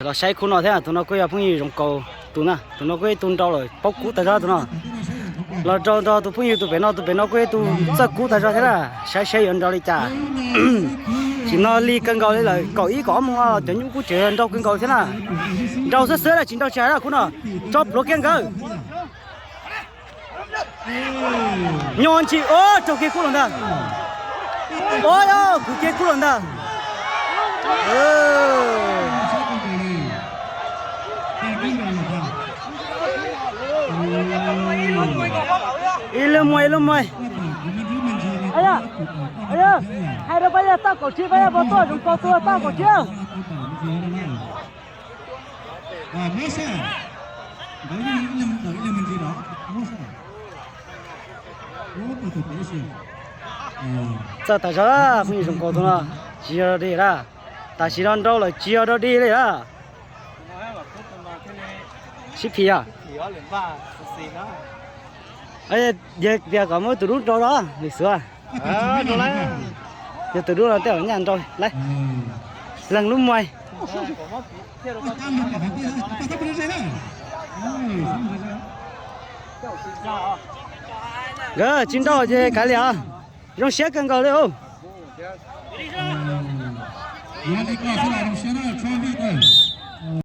ก็ใช้คุณเอาแท้ตัวน้อยก็อย่าพึ่งอยู่ตรงเก่าตัวน่ะตัวน้อยก็ตุนเจ้าเลยปอกกูแต่เจ้าตัวน่ะเราเจ้าตัวพึ่งอยู่ตัวเป็นน้อยก็ตัวจะกูแต่เจ้าแท้ละใช้ยันเจ้าเลยจ้าchỉ nó li cân cầu đấy là cậu ý có mà chẳng những cú chơi đâu cân cầu thế nào đâu rất sớm là chính đâu chơi là cú nào chóp lỗ kiên cơ nhon chị ô chỗ kia cú lần đó ôi ô cú kia cú lần đó ilmu mày aya hai đứa bây giờ tao cổ chi bây giờ bỏ tôi chúng cổ tôi tao cổ chi sao tại sao á không dùng cổ tôi nào chia đi ra ta chỉ đang đâu là chia đó đi đấy à ship phi à ấy giờ có mới từ lúc đó lịch sử à rồi lấy giờ từ lúc là tới ở nhà rồi lấy lần lúc mày gỡ chín đâu chứ cái gì à trong xe cần cầu đấy không Yang ikut sudah ada